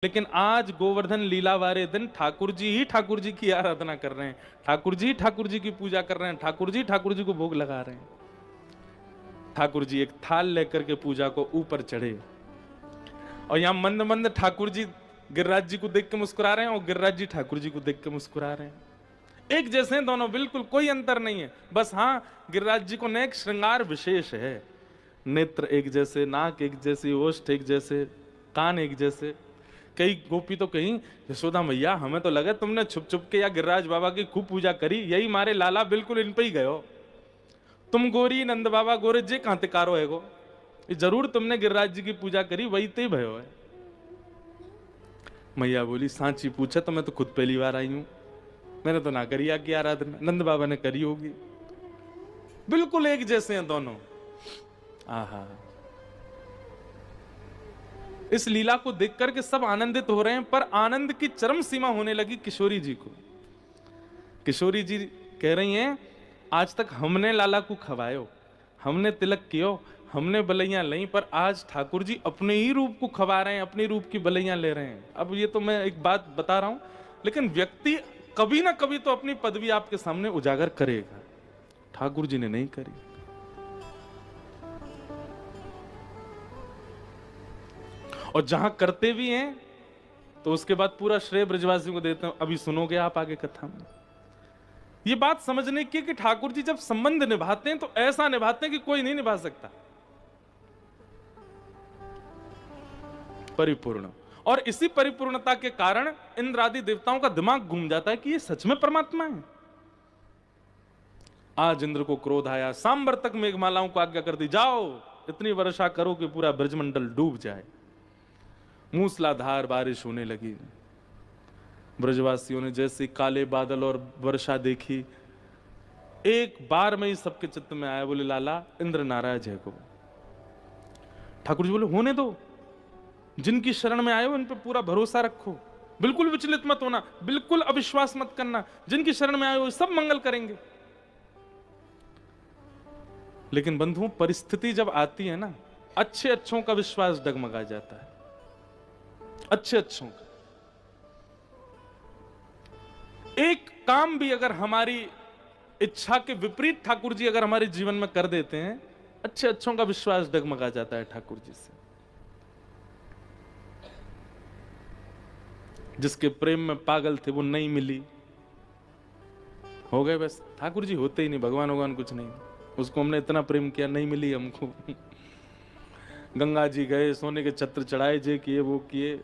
लेकिन आज गोवर्धन लीला वाले दिन ठाकुर जी ही ठाकुर जी की आराधना कर रहे हैं, ठाकुर जी ठाकुर जी की पूजा कर रहे हैं, ठाकुर जी को भोग लगा रहे हैं। ठाकुर जी एक थाल लेकर के पूजा को ऊपर चढ़े और यहां मंद मंद ठाकुर जी गिरिराज जी को देख के मुस्कुरा रहे हैं और गिरिराज जी ठाकुर जी को देख के मुस्कुरा रहे हैं। एक जैसे हैं दोनों, बिल्कुल कोई अंतर नहीं है। बस हाँ, गिरिराज जी को नेक श्रृंगार विशेष है, नेत्र एक जैसे, नाक एक जैसी, ओष्ठ एक जैसे, कान एक जैसे। कई गोपी तो कहीं, यशोदा मैया हमें तो लगा तुमने छुप छुप के या गिरिराज बाबा की खूब पूजा करी, यही मारे लाला बिल्कुल इन पे ही गयो। तुम गोरी नंद बाबा गोरे जे कहां कारो है गो, जरूर तुमने गिरिराज जी की पूजा करी, वही ते भयो है। मैया बोली सांची पूछा तो मैं तो खुद पहली बार आई हूं, मैंने तो ना करी की आराधना, नंद बाबा ने करी होगी। बिल्कुल एक जैसे हैं दोनों। आहा, इस लीला को देख करके सब आनंदित हो रहे हैं, पर आनंद की चरम सीमा होने लगी किशोरी जी को। किशोरी जी कह रही हैं, आज तक हमने लाला को खवायो, हमने तिलक कियो, हमने बलैया ली, पर आज ठाकुर जी अपने ही रूप को खवा रहे हैं, अपने रूप की बलैया ले रहे हैं। अब ये तो मैं एक बात बता रहा हूं, लेकिन व्यक्ति कभी ना कभी तो अपनी पदवी आपके सामने उजागर करेगा। ठाकुर जी ने नहीं करी। और जहां करते भी हैं तो उसके बाद पूरा श्रेय ब्रजवासियों को देते हैं। अभी सुनोगे आप आगे कथा में। ये बात समझने की कि ठाकुर जी जब संबंध निभाते हैं तो ऐसा निभाते हैं कि कोई नहीं निभा सकता, परिपूर्ण। और इसी परिपूर्णता के कारण इंद्र आदि देवताओं का दिमाग घूम जाता है कि ये सच में परमात्मा है। आज इंद्र को क्रोध आया, सांबर तक मेघमालाओं को आज्ञा कर दी, जाओ इतनी वर्षा करो कि पूरा ब्रजमंडल डूब जाए। मूसलाधार बारिश होने लगी। ब्रजवासियों ने जैसे काले बादल और वर्षा देखी, एक बार में ही सबके चित्त में आया, बोले लाला इंद्र नाराज है को। ठाकुर जी बोले होने दो, जिनकी शरण में आए हो इन पे पूरा भरोसा रखो, बिल्कुल विचलित मत होना, बिल्कुल अविश्वास मत करना, जिनकी शरण में आए हो सब मंगल करेंगे। लेकिन बंधुओं, परिस्थिति जब आती है ना, अच्छे अच्छों का विश्वास डगमगा जाता है, अच्छे अच्छों का। एक काम भी अगर हमारी इच्छा के विपरीत ठाकुर जी अगर हमारे जीवन में कर देते हैं, अच्छे अच्छों का विश्वास डगमगा जाता है ठाकुर जी से। जिसके प्रेम में पागल थे वो नहीं मिली, हो गए बस। ठाकुर जी होते ही नहीं, भगवान भगवान कुछ नहीं, उसको हमने इतना प्रेम किया, नहीं मिली हमको। गंगा जी गए, सोने के छत्र चढ़ाए, जे किए वो किए,